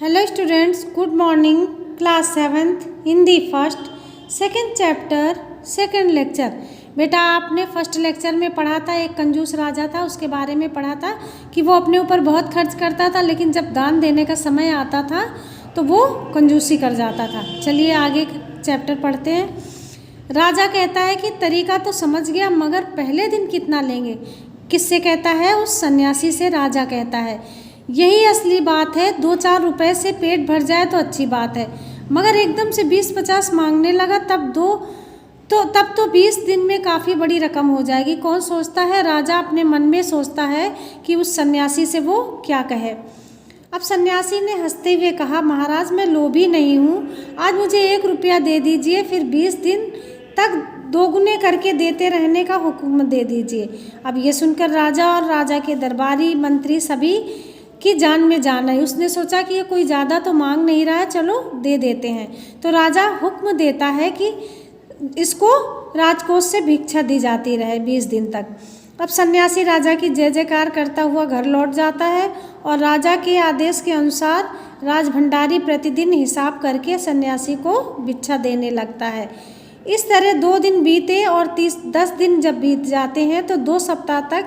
Hello students, good morning. Class 7th Hindi first second chapter second lecture. बेटा आपने first lecture में पढ़ा था, एक कंजूस राजा था, उसके बारे में पढ़ा था कि वो अपने ऊपर बहुत खर्च करता था, लेकिन जब दान देने का समय आता था तो वो कंजूसी कर जाता था। चलिए आगे चैप्टर पढ़ते हैं। राजा कहता है कि तरीका तो समझ गया, मगर पहले दिन कितना लेंगे? किससे कहता है? उस सन्यासी से राजा कहता है, यही असली बात है। 2-4 रुपए से पेट भर जाए तो अच्छी बात है, मगर एकदम से 20-50 मांगने लगा तब तो 20 दिन में काफ़ी बड़ी रकम हो जाएगी। कौन सोचता है? राजा अपने मन में सोचता है कि उस सन्यासी से वो क्या कहे। अब सन्यासी ने हंसते हुए कहा, महाराज मैं लोभी नहीं हूँ, आज मुझे 1 रुपया दे दीजिए, फिर 20 दिन तक दोगुने करके देते रहने का हुक्म दे दीजिए। अब ये सुनकर राजा और राजा के दरबारी मंत्री सभी की जान में जान आई। उसने सोचा कि ये कोई ज़्यादा तो मांग नहीं रहा है, चलो दे देते हैं। तो राजा हुक्म देता है कि इसको राजकोष से भिक्षा दी जाती रहे 20 दिन तक। अब सन्यासी राजा की जय जयकार करता हुआ घर लौट जाता है और राजा के आदेश के अनुसार राजभंडारी प्रतिदिन हिसाब करके सन्यासी को भिक्षा देने लगता है। इस तरह 2 दिन बीते और 10 दिन जब बीत जाते हैं तो 2 सप्ताह तक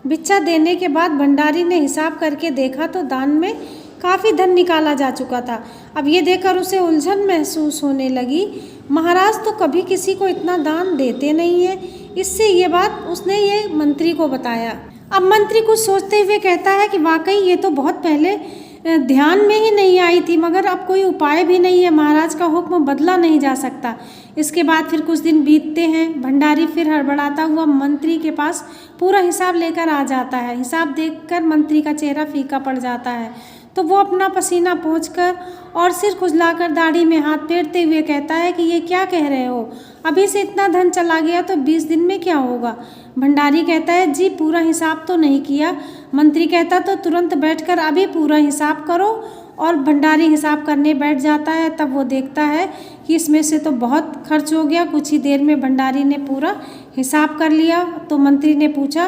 भिक्षा देने के बाद भंडारी ने हिसाब करके देखा तो दान में काफ़ी धन निकाला जा चुका था। अब ये देखकर उसे उलझन महसूस होने लगी। महाराज तो कभी किसी को इतना दान देते नहीं है। इससे ये बात उसने ये मंत्री को बताया। अब मंत्री कुछ सोचते हुए कहता है कि वाकई ये तो बहुत पहले ध्यान में ही नहीं आई थी, मगर अब कोई उपाय भी नहीं है, महाराज का हुक्म बदला नहीं जा सकता। इसके बाद फिर कुछ दिन बीतते हैं। भंडारी फिर हड़बड़ाता हुआ मंत्री के पास पूरा हिसाब लेकर आ जाता है। हिसाब देखकर मंत्री का चेहरा फीका पड़ जाता है, तो वो अपना पसीना पोंछकर और सिर खुजलाकर दाढ़ी में हाथ फेरते हुए कहता है कि ये क्या कह रहे हो? अभी से इतना धन चला गया तो 20 दिन में क्या होगा? भंडारी कहता है, जी पूरा हिसाब तो नहीं किया। मंत्री कहता तो तुरंत बैठकर अभी पूरा हिसाब करो। और भंडारी हिसाब करने बैठ जाता है। तब वो देखता है कि इसमें से तो बहुत खर्च हो गया। कुछ ही देर में भंडारी ने पूरा हिसाब कर लिया। तो मंत्री ने पूछा,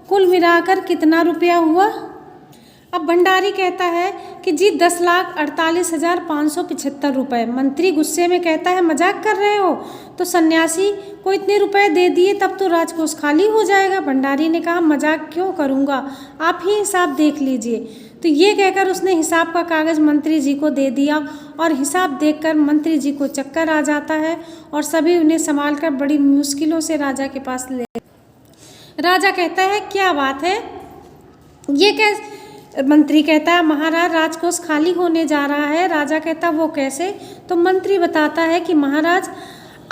कुल मिलाकर कितना रुपया हुआ? अब भंडारी कहता है कि जी 10,48,575 रुपये। मंत्री गुस्से में कहता है, मजाक कर रहे हो? तो सन्यासी को इतने रुपए दे दिए तब तो राजकोष खाली हो जाएगा। भंडारी ने कहा, मजाक क्यों करूँगा, आप ही हिसाब देख लीजिए। तो ये कहकर उसने हिसाब का कागज़ मंत्री जी को दे दिया और हिसाब देखकर मंत्री जी को चक्कर आ जाता है और सभी उन्हें संभाल कर बड़ी मुश्किलों से राजा के पास ले। राजा कहता है, क्या बात है, ये कैसे? मंत्री कहता है, महाराज राजकोष खाली होने जा रहा है। राजा कहता, वो कैसे? तो मंत्री बताता है कि महाराज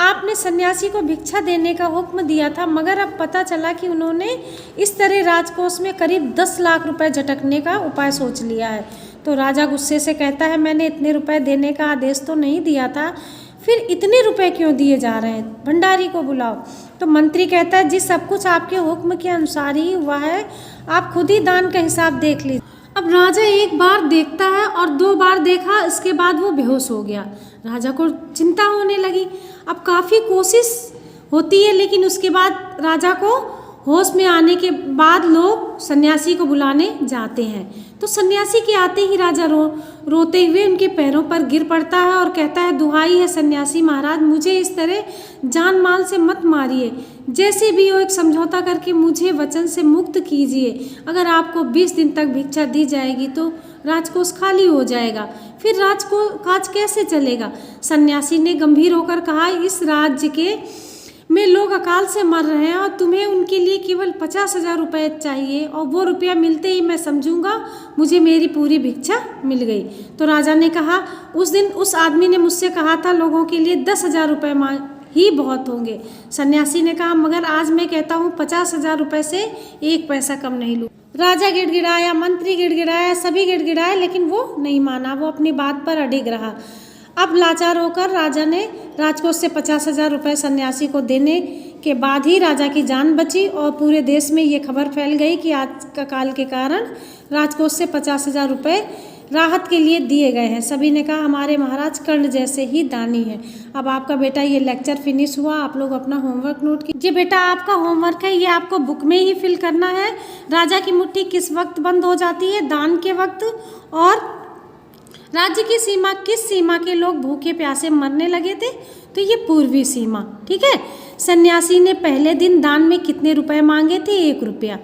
आपने सन्यासी को भिक्षा देने का हुक्म दिया था, मगर अब पता चला कि उन्होंने इस तरह राजकोष में करीब 10 लाख रुपए झटकने का उपाय सोच लिया है। तो राजा गुस्से से कहता है, मैंने इतने रुपए देने का आदेश तो नहीं दिया था, फिर इतने रुपए क्यों दिए जा रहे हैं? भंडारी को बुलाओ। तो मंत्री कहता है, जी सब कुछ आपके हुक्म के अनुसार ही हुआ है, आप खुद ही दान का हिसाब देख लीजिए। अब राजा एक बार देखता है और 2 बार देखा, इसके बाद वो बेहोश हो गया। राजा को चिंता होने लगी। अब काफ़ी कोशिश होती है, लेकिन उसके बाद राजा को होश में आने के बाद लोग सन्यासी को बुलाने जाते हैं। तो सन्यासी के आते ही राजा रोते हुए उनके पैरों पर गिर पड़ता है और कहता है, दुहाई है सन्यासी महाराज, मुझे इस तरह जान माल से मत मारिए, जैसे भी हो एक समझौता करके मुझे वचन से मुक्त कीजिए। अगर आपको 20 दिन तक भिक्षा दी जाएगी तो राजकोष खाली हो जाएगा, फिर काज कैसे चलेगा? सन्यासी ने गंभीर होकर कहा, इस राज्य के में लोग अकाल से मर रहे हैं और तुम्हें उनके लिए केवल 50,000 रुपये चाहिए, और वो रुपया मिलते ही मैं समझूंगा मुझे मेरी पूरी भिक्षा मिल गई। तो राजा ने कहा, उस दिन उस आदमी ने मुझसे कहा था लोगों के लिए 10,000 रुपये ही बहुत होंगे। सन्यासी ने कहा, मगर आज मैं कहता हूँ 50,000 रुपये से 1 पैसा कम नहीं लूँ। राजा गिड़गिड़ाया, मंत्री गिड़गिड़ाया, सभी गिड़गिड़ाए, लेकिन वो नहीं माना, वो अपनी बात पर अडिग रहा। अब लाचार होकर राजा ने राजकोष से 50,000 रुपये सन्यासी को देने के बाद ही राजा की जान बची और पूरे देश में ये खबर फैल गई कि आज का काल के कारण राजकोष से 50,000 रुपये राहत के लिए दिए गए हैं। सभी ने कहा, हमारे महाराज कर्ण जैसे ही दानी हैं। अब आपका बेटा ये लेक्चर फिनिश हुआ, आप लोग अपना होमवर्क नोट कीजिए। बेटा आपका होमवर्क है, ये आपको बुक में ही फिल करना है। राजा की मुट्ठी किस वक्त बंद हो जाती है? दान के वक्त। और राज्य की सीमा, किस सीमा के लोग भूखे प्यासे मरने लगे थे? तो ये पूर्वी सीमा। ठीक है। सन्यासी ने पहले दिन दान में कितने रुपए मांगे थे? 1 रुपया।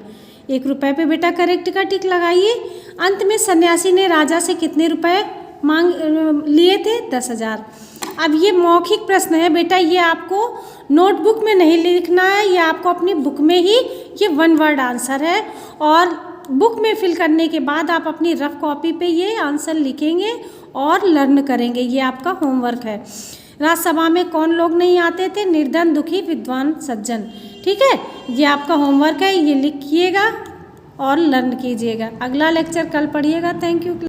1 रुपये पे बेटा करेक्ट का टिक लगाइए। अंत में सन्यासी ने राजा से कितने रुपए मांग लिए थे? 10,000। अब ये मौखिक प्रश्न है बेटा, ये आपको नोटबुक में नहीं लिखना है, ये आपको अपनी बुक में ही, ये 1 वर्ड आंसर है। और बुक में फिल करने के बाद आप अपनी रफ कॉपी पे ये आंसर लिखेंगे और लर्न करेंगे। ये आपका होमवर्क है। राज्यसभा में कौन लोग नहीं आते थे? निर्धन, दुखी, विद्वान, सज्जन। ठीक है, ये आपका होमवर्क है, ये लिखिएगा और लर्न कीजिएगा। अगला लेक्चर कल पढ़िएगा। Thank you.